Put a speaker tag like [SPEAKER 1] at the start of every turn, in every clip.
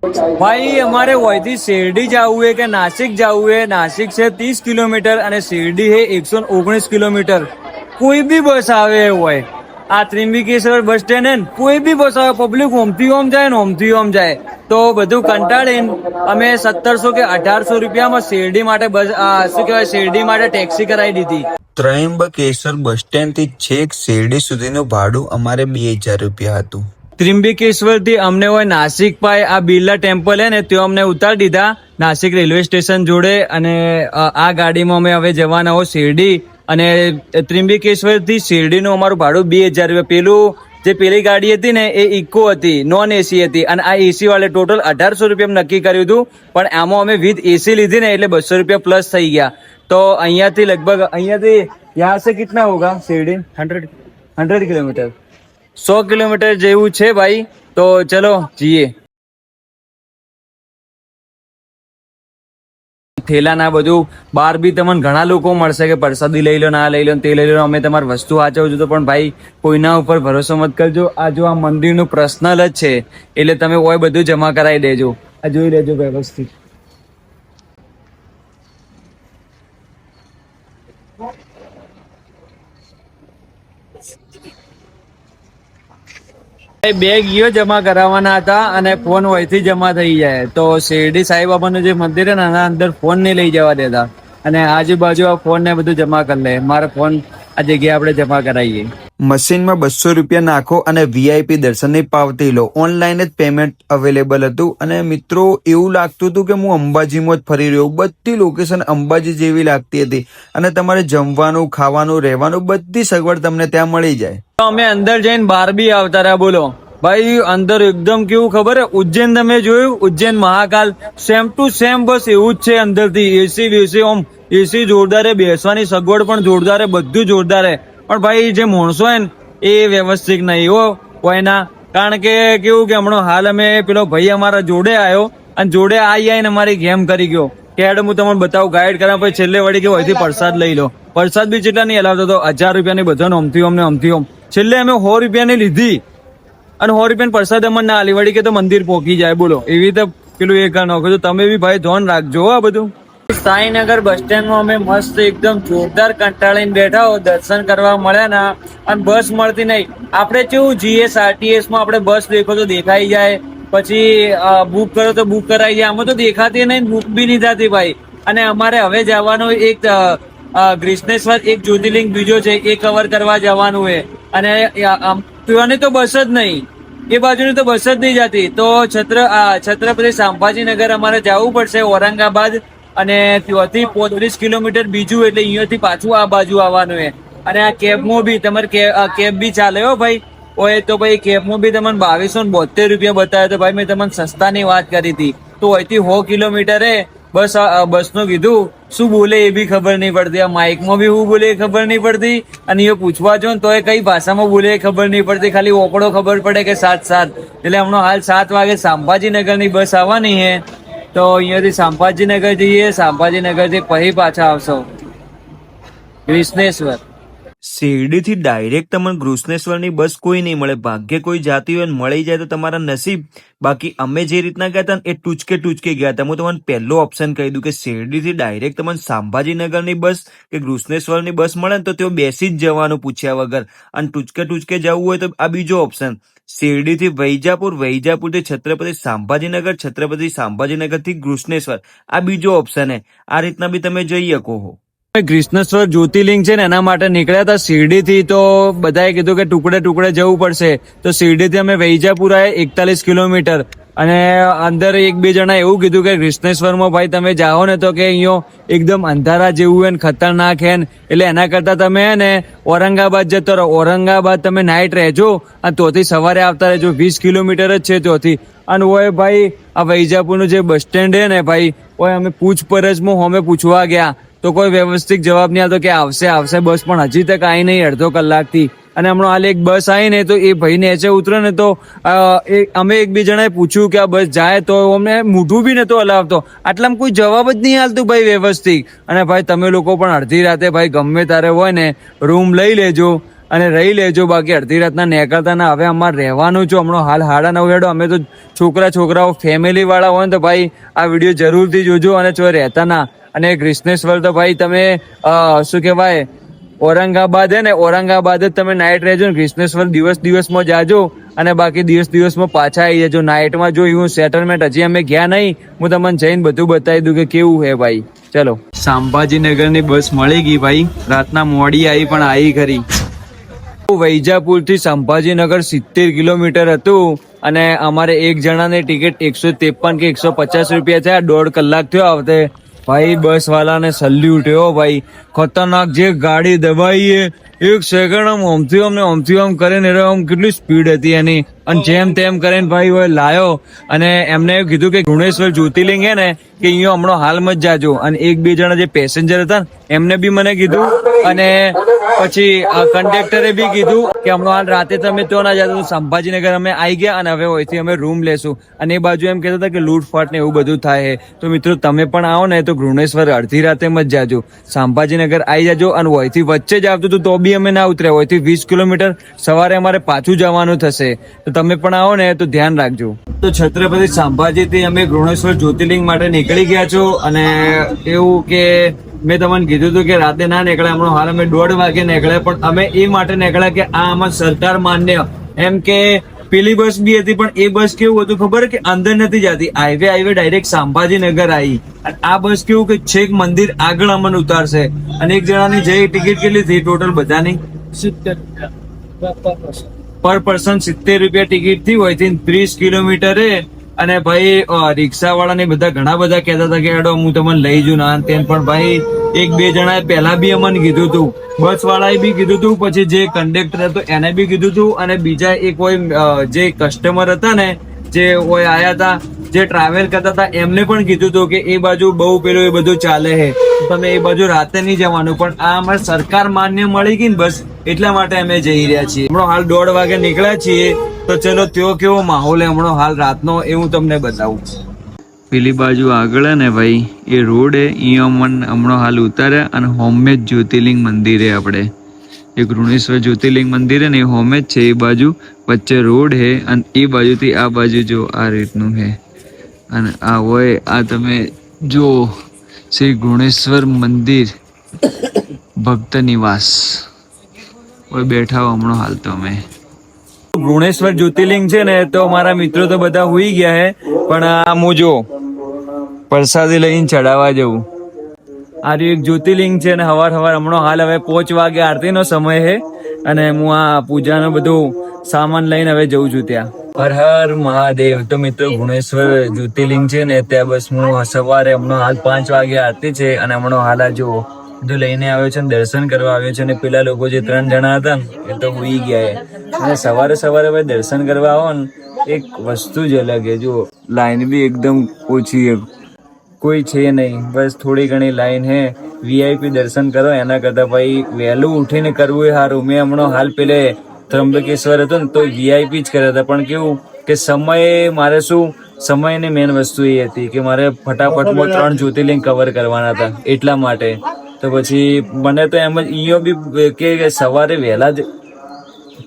[SPEAKER 1] ભાઈ અમારે વહીથી શેરડી જવું है કે નાસિक જવું है। नासिक से 30 किलोमीटर અને શેરડી है 119 किलोमीटर। કોઈ બી બસ આવે હોય, આ ત્રિંબકેશ્વર બસ સ્ટેન્ડ હે ને, કોઈ બી બસ આવે, પબ્લિક ઓમથી ઓમ જાય ને ઓમથી ઓમ જાય, તો બધું કંટાળીને અમે 1700 કે 1800 રૂપિયામાં શેરડી માટે બસ શું કહેવાય શેરડી માટે ટેક્સી કરાવી દીધી।
[SPEAKER 2] ત્રયંબકેશ્વર બસ સ્ટેન્ડ થી છેક શેરડી સુધીનું ભાડું અમારે 2000 રૂપિયા હતું।
[SPEAKER 1] ત્રિંબકેશ્વર થી અમને હોય નાસિક પાય આ બિરલા ટેમ્પલ હે ને ત્યાં અમને ઉતારી દીધા નાસિક રેલવે સ્ટેશન જોડે, અને આ ગાડીમાં અમે હવે જવાના હો શેરડી। અને ત્રિંબકેશ્વર થી શેરડીનું અમારું ભાડું 2000 રૂપિયા। પેલું જે પેલી ગાડી હતી ને એ ઇકો હતી, નોન એસી હતી, અને આ એસી વાળે ટોટલ 1800 રૂપિયા નક્કી કર્યું હતું, પણ આમાં અમે વિથ એસી લીધી ને એટલે 200 રૂપિયા પ્લસ થઈ ગયા। તો અહીંયાથી લગભગ અહીંયાથી યહાં સે કિતના હોગા શેરડી? 100 કિલોમીટર, 100 કિલોમીટર જેવું છે ભાઈ। તો ચલો જઈએ। થેલા ના બધું બહાર બી તમને ઘણા લોકો મળશે કે પ્રસાદી લઈ લો, ના લઈ લો, તે લઈ લો, અમે તમારી વસ્તુ વાંચવું છું, તો પણ ભાઈ કોઈના ઉપર ભરોસો મત કરજો। આ જો આ મંદિરનું પર્સનલ જ છે, એટલે તમે ઓય બધું જમા કરાવી દેજો। આ જોઈ લેજો વ્યવસ્થિત। બેગ યો જમા કરાવવાના હતા અને ફોન વહીથી જમા થઈ જાય, તો શેરડી સાંઈબાબાનું જે મંદિર છે ને એના અંદર ફોન નહીં લઈ જવા દેતા, અને આજુબાજુ આ ફોન ને બધું જમા કરી લે। મારા ફોન આ જગ્યાએ આપણે જમા કરાવીએ।
[SPEAKER 2] મશીનમાં 200 રૂપિયા નાખો અને વીઆઈપી દર્શનની પાવતી લો। ઓનલાઈન જ પેમેન્ટ અવેલેબલ હતું, અને મિત્રો એવું લાગતું હતું કે હું અંબાજીમાં જ ફરી રહ્યો। બધી લોકેશન અંબાજી જેવી લાગતી હતી, અને તમારે જમવાનું, ખાવાનું, રહેવાનું બધી સગવડ તમને ત્યાં મળી જાય।
[SPEAKER 1] અમે અંદર જઈને બહાર બી આવતા રહ્યા। બોલો ભાઈ, અંદર એકદમ કેવું ખબર હે, ઉજ્જૈન તમે જોયું, Ujjain Mahakal same to same બસ એવું જ છે। અંદરથી એસી વેસી, ઓમ એસી જોરદાર હે, બેસવાની સગવડ પણ જોરદાર હે, બધું જોરદાર હે, પણ ભાઈ જે માણસો હે ને એ વ્યવસ્થિત નહીં હો કોઈના। કારણ કે કેવું કે હમણાં હાલ અમે પેલો ભાઈ અમારા જોડે આવ્યો, અને જોડે આવીને અમારી ગેમ કરી ગયો કે હેડ હું તમને બતાવું, ગાઈડ કરા, પછી છેલ્લે વળી કે અહીંથી પ્રસાદ લઈ લો। પ્રસાદ બી કેટલા નહીં હલાવતો હતો, 1000 રૂપિયાની બધાને અમથી ઓમ ને અમથી ઓમ। છેલ્લે અમે 100 રૂપિયાની લીધી, અને 100 રૂપિયાની પ્રસાદ અમને ના આલી, વળી કે તો મંદિર પોકી જાય। બોલો એવી રીતે પેલું એ કરી નાખો। તો તમે બી ભાઈ ધ્યાન રાખજો આ બધું। સાઈનગર બસ સ્ટેન્ડમાં અમે મસ્ત એકદમ જોરદાર કંટાળીને બેઠા હો, દર્શન કરવા મળ્યા ના, અને બસ મળતી નહીં। આપણે કેવું જીએસઆરટીએસ માં આપણે બસ દેખો તો દેખાઈ જાય, પછી બુક કરો તો બુક કરાઈ જાય, આમાં તો દેખાતી નહીં, બુક બી નહીં થતી ભાઈ। અને અમારે હવે જવાનું એક ગ્રીષ્ણેશ્વર, એક જ્યોતિર્લિંગ બીજો છે, એ કવર કરવા જવાનું છે, અને ત્યાંની તો બસ જ નહીં, એ બાજુની તો બસ જ નહીં જતી। તો છત્રપતિ સંભાજીનગર અમારે જવું પડશે, ઔરંગાબાદ, અને ત્યાંથી 35 કિલોમીટર બીજું, એટલે અહીંયાથી પાછું આ બાજુ આવવાનું છે। અને આ કેબમાં બી તમારે કેબ બી ચાલે હો ભાઈ, ઓય તો ભાઈ કેબમાં બી તમને 2272 રૂપિયા બતાવે, તો ભાઈ મેં તમને સસ્તાની વાત કરી હતી। તો અહીંથી 100 કિલોમીટર હે, બસ નું કીધું, શું બોલે એ બી ખબર નહીં પડતી, આ માઇકમાં બી શું બોલે એ ખબર નહીં પડતી, અને એ પૂછવા જો ને તો એ કઈ ભાષામાં બોલે એ ખબર નહીં પડતી, ખાલી ઓકડો ખબર પડે કે 7-7। એટલે હમણાં હાલ 7 વાગે સંભાજીનગરની બસ આવવાની છે, તો અહીંયાથી સંભાજીનગર જઈએ, સંભાજીનગર થી પછી પાછા આવશો ગ્રીષ્ણેશ્વર।
[SPEAKER 2] શેરડીથી ડાયરેક્ટ તમને ગૃષ્ણેશ્વરની બસ કોઈ નહીં મળે, ભાગ્ય કોઈ જાતી હોય મળી જાય તો તમારા નસીબ। બાકી અમે જે રીતના ગયા હતા એ ટૂચકે ગયા હતા। હું તમને પહેલો ઓપ્શન કહી દઉં કે શેરડીથી ડાયરેક્ટ તમને સંભાજીનગરની બસ કે ગૃષ્ણેશ્વરની બસ મળે ને તો તેઓ બેસી જ જવાનું પૂછ્યા વગર, અને ટૂચકે જવું હોય તો આ બીજો ઓપ્શન, શેરડીથી વૈજાપુર, વૈજાપુરથી છત્રપતિ સંભાજીનગર, છત્રપતિ સંભાજીનગરથી ગૃષ્ણેશ્વર, આ બીજો ઓપ્શન હે। આ રીતના બી તમે જઈ શકો છો।
[SPEAKER 1] ગ્રીષ્ણેશ્વર જ્યોતિર્લિંગ છે ને એના માટે નીકળ્યા હતા શિરડી થી, તો બધાએ કીધું કે ટુકડે જવું પડશે, તો શિરડી થી અમે વૈજાપુર આવ્યા 41 કિલોમીટર, અને અંદર એક બે જણા એવું કીધું કે ગ્રીષ્ણેશ્વરમાં ભાઈ તમે જાઓ ને તો કે અહીંયા એકદમ અંધારા જેવું હે ને ખતરનાક હે, એટલે એના કરતા તમે હે ને ઔરંગાબાદ જતો રહો, ઔરંગાબાદ તમે નાઇટ રહેજો, અને ત્યાંથી સવારે આવતા રહેજો, 20 કિલોમીટર જ છે ત્યાંથી। અને ઓય ભાઈ આ વૈજાપુરનું જે બસ સ્ટેન્ડ હે ને ભાઈ, ઓય અમે પૂછપરછમાં અમે પૂછવા ગયા તો કોઈ વ્યવસ્થિત જવાબ નહીં આવતો કે આવશે બસ, પણ હજી તક આવી નહીં, અડધો કલાકથી। અને હમણાં હાલ એક બસ આવી ને, તો એ ભાઈ નીચે ઉતરે ને તો અમે એક બે જણાએ પૂછ્યું કે આ બસ જાય, તો અમને મોઢું બી નતો હલાવતો, આટલામાં કોઈ જવાબ જ નહીં હાલતું ભાઈ વ્યવસ્થિત। અને ભાઈ તમે લોકો પણ અડધી રાતે ભાઈ ગમે તારે હોય ને રૂમ લઈ લેજો, અને રહી લેજો, બાકી અડધી રાતના નીકળતા ના. હવે અમારે રહેવાનું છું હમણાં હાલ 9:30 હેડો. અમે તો છોકરાઓ ફેમિલી વાળા હોય ને તો ભાઈ આ વિડીયો જરૂરથી જોજો. અને જો રહેતા ના, અને કૃષ્ણેશ્વર તો ભાઈ તમે શું કહેવાય ઔરંગાબાદ હે ને, ઔરંગાબાદ જ તમે નાઇટ રહેજો ને. કૃષ્ણેશ્વર દિવસમાં જાજો અને બાકી દિવસમાં પાછા આવી જજો. નાઇટમાં જો એવું સેટલમેન્ટ હજી અમે ગયા નહીં, હું તમને જઈને બધું બતાવી દઉં કે કેવું હે ભાઈ. ચલો, સંભાજીનગર ની બસ મળી ગઈ ભાઈ. રાતના મોડી આવી પણ આવી ખરી. વૈજાપુર થી સંભાજીનગર 70 કિલોમીટર હતું અને અમારે એક જણાની ટિકિટ 153 કે 150 રૂપિયા થયા. 1.5 કલાક થયો આવતે. ભાઈ બસ વાળાને સલ્યુટ હો ભાઈ, ખતરનાક જે ગાડી દબાઈ એક સેકન્ડ આમથી આમ કરીને કેટલી સ્પીડ હતી એની, અને જેમ તેમ કરીને ભાઈ લાયો. અને એમને એવું કીધું કે ગુણેશ્વર જ્યોતિર્લિંગ હે ને કે અહીંયા હમણાં હાલમાં જ જાજો. અને 1-2 જણા જે પેસેન્જર હતા ને એમને બી મને કીધું, અને પછી કંડક્ટરે બી કીધું કે હમણાં હાલ રાતે તમે તો ના જાતો. સંભાજીનગર અમે આવી ગયા અને હવે અહીંથી અમે રૂમ લેશું. અને એ બાજુ એમ કહેતા હતા કે લૂંટફાટ ને એવું બધું થાય. તો મિત્રો તમે પણ આવો ને તો ગુણેશ્વર અડધી રાતે જ જાજો. સંભાજીનગર આવી જાજો. અને અહીંથી વચ્ચે જ આવતું તો બી અમે ના ઉતર્યા. અહીંથી 20 કિલોમીટર સવારે અમારે પાછું જવાનું થશે. તો તમે પણ આવો ને તો ધ્યાન રાખજો. તો છત્રપતિ સંભાજી થી અમે ગુણેશ્વર જ્યોતિર્લિંગ માટે નીકળી ગયા છો. અને એવું કે મેં તમને કીધું હતું કે રાતે ના નીકળ્યા. હમણાં હાલ અમે 1:30 વાગે નીકળ્યા, પણ અમે એ માટે નીકળ્યા કે આ આમાં સરકાર માન્ય. એમ કે પેલી બસ બી હતી પણ એ બસ કેવું હતું ખબર કે અંદર નથી જતી, હાઈવે ડાયરેક્ટ સંભાજીનગર આવી. અને આ બસ કેવું કે છેક મંદિર આગળ અમને ઉતારશે. અને એક જણાની જે ટિકિટ કેટલી થઈ ટોટલ બધાની 70 પર પર્સન 70 રૂપિયા ટિકિટ થી હોય 30 કિલોમીટર. અને ભાઈ રિક્ષા વાળા ને બધા ઘણા બધા કહેતા હતા કે હેડો હું તમને લઈ જઉં ના તેમ, પણ ભાઈ 1-2 જણાએ પહેલા બી અમને કીધું હતું, બસ વાળાએ બી કીધું હતું, પછી જે કંડક્ટર હતો એને બી કીધું હતું, અને બીજા એક હોય જે કસ્ટમર હતા ને જે હોય આયા હતા જે ટ્રાવેલ કરતા હતા એમને પણ કીધું હતું કે એ બાજુ બહુ પેલું એ બધું ચાલે છે, તમે એ બાજુ રાતે નહીં જવાનું. પણ આ અમારે સરકાર માન્ય મળી ગઈ ને બસ એટલા માટે અમે જઈ રહ્યા છીએ. હમણાં હાલ 1:30 વાગે નીકળ્યા છીએ. તો ચલો ત્યો કેવો માહોલ હમણાં હાલ રાતનો એ હું તમને બતાવું. પેલી બાજુ આગળ ને ભાઈ એ રોડ હે, અહીંયા હમણાં હાલ ઉતાર્યા અને હોમે જ જ્યોતિર્લિંગ મંદિર હે. આપણે એ ગુણેશ્વર જ્યોતિર્લિંગ મંદિર હે ને એ હોમે જ છે. એ બાજુ વચ્ચે રોડ હે અને એ બાજુથી આ બાજુ જો આ રીતનું હે. અને આ હોય આ તમે જો શ્રી ગુણેશ્વર મંદિર ભક્ત નિવાસ હોય બેઠા હો હમણાં હાલ. તો અમે ગુણેશ્વર જ્યોતિર્લિંગ છે ને તો મારા મિત્રો તો બધા હુઈ ગયા હે, પણ આ હું જો પ્રસાદી લઈને ચડાવવા જવું. આ એક જ્યોતિર્લિંગ છે ને હવાર હમણાં હાલ હવે 5 વાગે આરતીનો સમય છે અને હું આ પૂજાનો બધું સામાન લઈને હવે જઉં છું ત્યાં. હર હર મહાદેવ. તો મિત્રો ગુણેશ્વર જ્યોતિર્લિંગ છે ને ત્યાં બસ હું સવારે હમણાં હાલ 5 વાગે આરતી છે અને હમણાં હાલ આ જો બધું લઈને આવ્યો છે ને દર્શન કરવા આવ્યો છે. અને પેલા લોકો જે 3 જણા હતા ને એ તો હુઈ ગયા. અને સવારે ભાઈ દર્શન કરવા આવો ને એક વસ્તુ જ અલગ છે. જો લાઈન બી એકદમ ઓછી છે, કોઈ છે નહીં, બસ થોડી ઘણી લાઈન હે. વીઆઈપી દર્શન કરો એના કરતા ભાઈ વહેલું ઉઠીને કરવું એ સારું. મેં હમણાં હાલ પેલે ત્રંબકેશ્વર હતો ને તો વીઆઈપી જ કર્યા હતા, પણ કેવું કે સમય મારે શું સમયની મેન વસ્તુ એ હતી કે મારે ફટાફટમાં 3 જ્યોતિર્લિંગ કવર કરવાના હતા એટલા માટે. તો પછી મને તો એમ જ અહીંયા બી કે સવારે વહેલા જ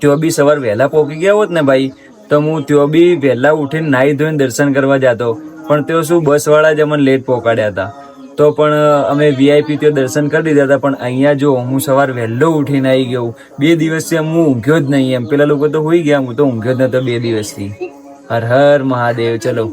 [SPEAKER 1] ત્યાં બી સવાર વહેલા પહોંચી ગયા હોત ને ભાઈ તો હું ત્યાં બી વહેલા ઉઠીને નાહી ધોઈને દર્શન કરવા જતો. પણ તેઓ શું બસ વાળા જ અમને લેટ પહોંચાડ્યા હતા. તો પણ અમે વીઆઈપી ત્યાં દર્શન કરી દીધા હતા. પણ અહીંયા જો હું સવાર વહેલો ઉઠીને આવી ગયો. 2 દિવસથી હું ઊંઘ્યો જ નહીં. એમ પેલા લોકો તો હોઈ ગયા, હું તો ઊંઘ્યો જ નતો 2 દિવસથી. હર હર મહાદેવ. ચલો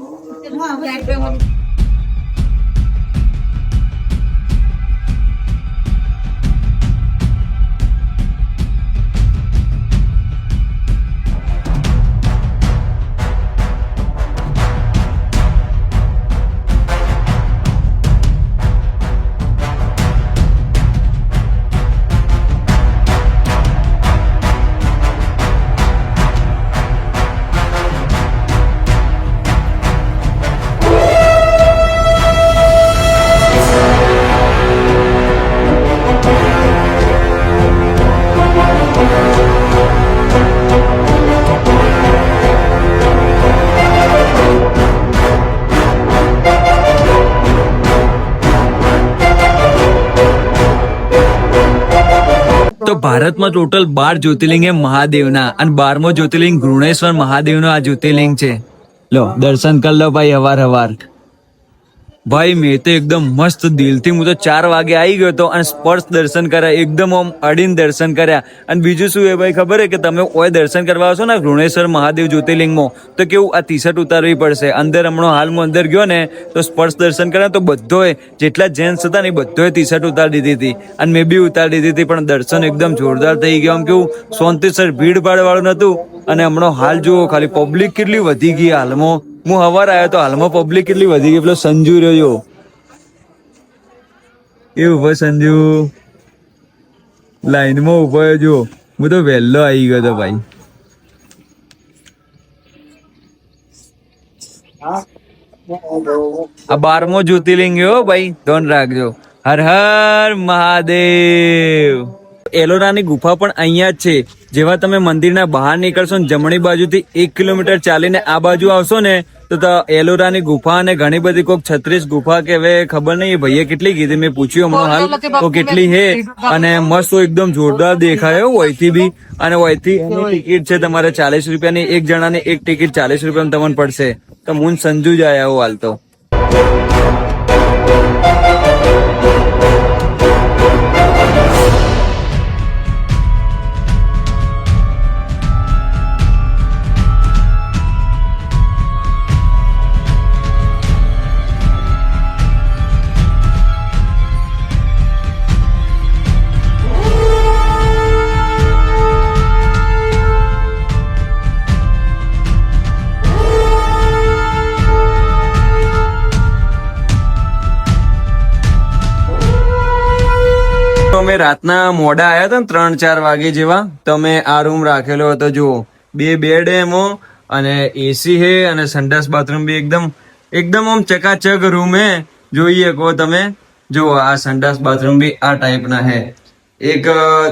[SPEAKER 1] ભારતમાં ટોટલ 12 જ્યોતિર્લિંગ એ મહાદેવના, અને 12મો જ્યોતિર્લિંગ ઘૃણેશ્વર મહાદેવનો આ જ્યોતિર્લિંગ છે. લો દર્શન કર લો ભાઈ હવાર. ભાઈ મેં તો એકદમ મસ્ત દિલથી, હું તો 4 વાગે આવી ગયો હતો અને સ્પર્શ દર્શન કર્યા, એકદમ આમ અડીને દર્શન કર્યા. અને બીજું શું એ ભાઈ ખબર છે કે તમે ઓય દર્શન કરવા આવશો ને ઘૃણેશ્વર મહાદેવ જ્યોતિર્લિંગમાં, તો કેવું આ ટી-શર્ટ ઉતારવી પડશે. અંદર હમણાં હાલ હું અંદર ગયો ને તો સ્પર્શ દર્શન કર્યા તો બધોએ જેટલા જેન્ટ્સ હતા ને એ બધોએ ટી-શર્ટ ઉતારી દીધી હતી, અને મેં બી ઉતારી દીધી હતી. પણ દર્શન એકદમ જોરદાર થઈ ગયો. આમ કેવું શાંતિસર, ભીડ ભાડ વાળું નતું. અને હમણાં હાલ જુઓ ખાલી પબ્લિક કેટલી વધી ગઈ હાલમાં. હું હવાર આવ્યો તો હાલમાં પબ્લિક કેટલી વધી ગઈ. પેલો સંજુ રહ્યો એ ઉભો, સંજુ લાઈનમાં ઉભો જો. હું તો વહેલો આવી ગયો હતો ભાઈ. આ 12મો જ્યોતિર્લિંગ હો ભાઈ, ધ્યાન રાખજો. હર હર મહાદેવ. એલોરાની ગુફા પણ અહીંયા જ છે. જેવા તમે મંદિરના બહાર નીકળશો ને જમણી બાજુથી 1 કિલોમીટર ચાલીને આ બાજુ આવશો ને તો એલોરાની ગુફા, અને ઘણી બધી કોક 36 ગુફા કે હવે ખબર નહીં ભાઈએ કેટલી કીધી, મેં પૂછ્યું હમણાં હાલ તો કેટલી હે. અને મસ્ત એકદમ જોરદાર દેખાય વયથી બી. અને વયથી એની ટિકિટ છે તમારે 40 રૂપિયાની, એક જણાની એક ટિકિટ 40 રૂપિયામાં તમને પડશે. તો હું સંજુ જ આયા હું હાલ તો. અમે રાતના મોડા આવ્યા હતા ને 3-4 વાગે જેવા, તો અમે આ રૂમ રાખેલો હતો. જુઓ 2 બેડ એમાં, અને એસી હે, અને સંડાસ બાથરૂમ બી એકદમ આમ ચકાચક રૂમ હે. જોઈએ કહો તમે. જુઓ આ સંડાસ બાથરૂમ બી આ ટાઈપના હે. એક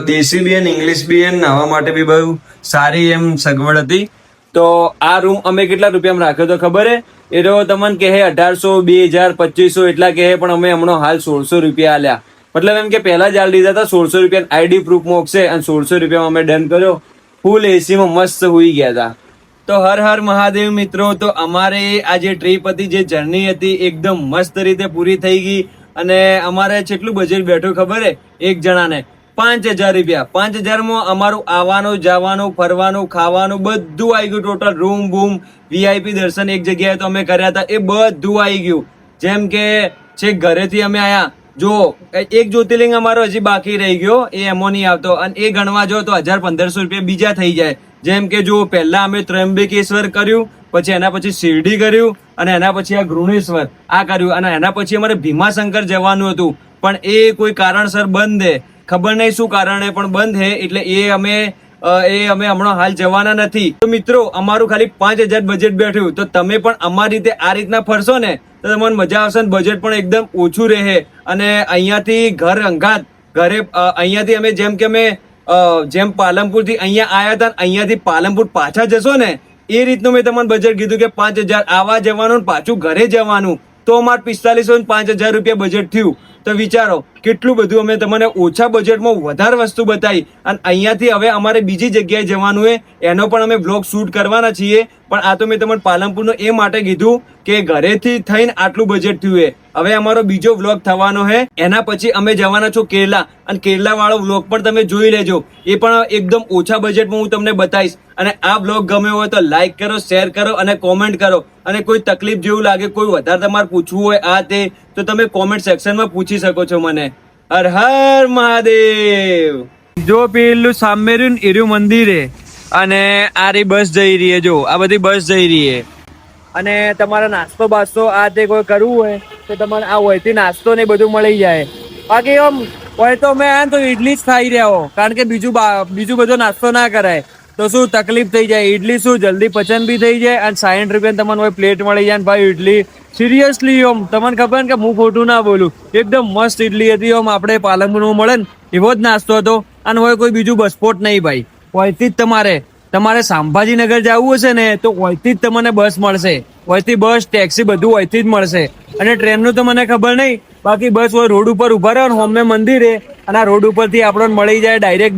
[SPEAKER 1] દેશી બી અને ઇંગ્લિશ બી, નાહવા માટે બી બહુ સારી એમ સગવડ હતી. તો આ રૂમ અમે કેટલા રૂપિયામાં રાખ્યો તો ખબર હે? એ તો તમને કહે 1800, 2000, 2500 એટલા કહે, પણ અમે હમણાં હાલ 1600 રૂપિયા આલ્યા. મતલબ એમ કે પહેલા જ આલ દીધા હતા 1600 રૂપિયા આઈડી પ્રૂફ મોકશે, અને 1600 રૂપિયામાં અમે ડન કર્યો. ફૂલ એસીમાં મસ્ત હુઈ ગયા હતા. તો હર હર મહાદેવ મિત્રો. તો અમારે આ જે ટ્રીપ હતી, જે જર્ની હતી, એકદમ મસ્ત રીતે પૂરી થઈ ગઈ. અને અમારે કેટલું બજેટ બેઠું ખબર હે? એક જણાને 5000 રૂપિયા. 5000માં અમારું આવવાનું, જવાનું, ફરવાનું, ખાવાનું બધું આવી ગયું. ટોટલ રૂમ બૂમ, VIP દર્શન એક જગ્યાએ તો અમે કર્યા હતા, એ બધું આવી ગયું. જેમ કે છેક ઘરેથી અમે આયા. જો એક જ્યોતિર્લિંગ અમારો હજી બાકી રહી ગયો, એ એમો નહીં આવતો, અને એ ગણવા જો તો 1000-1500 રૂપિયા બીજા થઈ જાય. જેમ કે જો પહેલા અમે ત્રંબકેશ્વર કર્યું, પછી એના પછી શિરડી કર્યું, અને એના પછી આ ઘૃણેશ્વર આ કર્યું, અને એના પછી અમારે ભીમાશંકર જવાનું હતું, પણ એ કોઈ કારણસર બંધ હે. ખબર નહીં શું કારણે પણ બંધ હે, એટલે એ અમે હમણાં હાલ જવાના નથી. તો મિત્રો અમારું ખાલી 5000 બજેટ બેઠું. તો તમે પણ અમારી રીતે આ રીતના ફરશો ને તો તમને મજા આવશે, ને બજેટ પણ એકદમ ઓછું રહે. અને અહીંયાથી ઘર અંગાત ઘરે અહીંયાથી અમે જેમ પાલનપુર થી અહીંયા આયા હતા, અહીંયાથી પાલનપુર પાછા જશો ને એ રીતનું મેં તમને બજેટ કીધું કે 5000 આવા જવાનું, પાછું ઘરે જવાનું. તો અમારે 4500 ને 5000 રૂપિયા બજેટ થયું. તો વિચારો કેટલું બધું અમે તમને ઓછા બજેટમાં વધારે વસ્તુ બતાવી. અને અહીંયાથી હવે અમારે બીજી જગ્યાએ જવાનું હોય, એનો પણ અમે બ્લોગ શૂટ કરવાના છીએ. પણ આ તો મેં તમને પાલનપુરનો એ માટે કીધું કે ઘરેથી થઈને આટલું બજેટ થયું છે. હવે અમારો બીજો વ્લોગ થવાનો છે, એના પછી અમે જવાના છો કેરલા, અને કેરલા વાળો વ્લોગ પણ તમે જોઈ લેજો. એ પણ એકદમ ઓછા બજેટમાં હું તમને બતાવીશ. અને આ વ્લોગ ગમ્યો હોય તો લાઈક કરો, શેર કરો અને કોમેન્ટ કરો. અને કોઈ તકલીફ જેવું લાગે, કોઈ વધારે તમારે પૂછવું હોય આ તે, તો તમે કોમેન્ટ સેક્શનમાં પૂછી શકો છો મને. હર હર મહાદેવ. જો પેલું સામે રહ્યું ને એર્યું મંદિર હે, અને આ રહી બસ જઈ રહી હે. જો આ બધી બસ જઈ રહી હે. અને તમારે નાસ્તો બાસ્તો આ તે કોઈ કરવું હોય તો તમારે આ હોયથી નાસ્તો ને બધું મળી જાય. બાકી આમ હોય તો મેં તો ઈડલી જ ખાઈ રહ્યા હો, કારણ કે બીજું બધો નાસ્તો ના કરાય તો શું તકલીફ થઈ જાય. ઈડલી શું જલ્દી પચન બી થઈ જાય, અને 60 રૂપિયા તમને હોય પ્લેટ મળી જાય. ભાઈ ઈડલી સિરિયસલી ઓમ તમને ખબર ને કે હું ખોટું ના બોલું, એકદમ મસ્ત ઈડલી હતી. ઓમ આપણે પાલનપુરમાં મળે ને એવો જ નાસ્તો હતો. અને હોય કોઈ બીજું બસપોટ નહીં ભાઈ, હોયથી જ તમારે સંભાજીનગર જવું હશે ને તો હોયથી જ તમને બસ મળશે. હોયથી બસ ટેક્સી બધું હોયથી જ મળશે. અને ટ્રેનનું તો મને ખબર નહીં, બાકી બસ હોય રોડ ઉપર ઉભા રહો ને હોમે મંદિર હે અને આ રોડ ઉપરથી આપણને મળી જાય ડાયરેક્ટ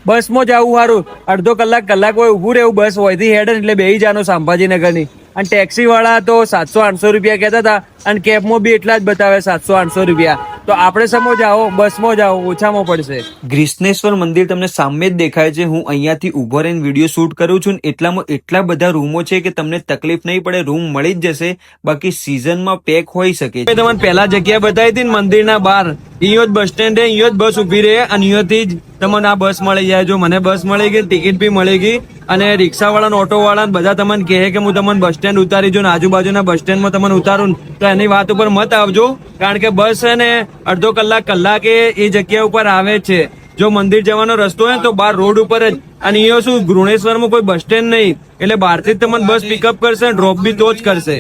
[SPEAKER 1] બસમાં જવું સારું. અડધો કલાક હોય ઊભું રહેવું, બસ હોયથી હેડ એટલે બેહી જવાનું સંભાજીનગરની. અને ટેક્સી વાળા તો 700-800 રૂપિયા કહેતા હતા અને કેબમાં બી એટલા જ બતાવે 700-800 રૂપિયા. તો આપણે સમો જાઓ, બસમાં જાઓ, ઓછામાં પડશે.
[SPEAKER 2] ગ્રીસનેશ્વર મંદિર તમને સામે જ દેખાય છે. હું અહીંયાથી ઉભો રહીને વિડીયો શૂટ કરું છું ને એટલામાં એટલા બધા રૂમો છે કે તમને તકલીફ નહીં પડે, રૂમ મળી જ જશે. બાકી સિઝનમાં પેક હોઈ શકે છે.
[SPEAKER 1] તમને પહેલા જગ્યા બતાવી હતી ને મંદિરના બહાર, અહીંયા જ બસ સ્ટેન્ડ છે, અહીંયા જ બસ ઉભી રહે અને અહીંયાથી જ તમને આ બસ મળી જાય. જો મને બસ મળી ગઈ, ટિકિટ બી મળી ગઈ અને રિક્ષાવાળા ઓટો વાળા બધા તમને કહે કે હું તમને બસ સ્ટેન્ડ ઉતારી જો ને આજુબાજુના બસ સ્ટેન્ડમાં તમને ઉતારું તો એની વાત ઉપર મત આવજો, કારણ કે બસ છે ને અડધો કલાકે એ જગ્યા ઉપર આવે છે. જો મંદિર જવાનો રસ્તો હોય ને તો બહાર રોડ ઉપર જ. અને અહીંયા શું ગૃહણેશ્વરમાં કોઈ બસ સ્ટેન્ડ નહીં એટલે બહારથી જ તમને બસ પિકઅપ કરશે, ડ્રોપ બી તો જ કરશે.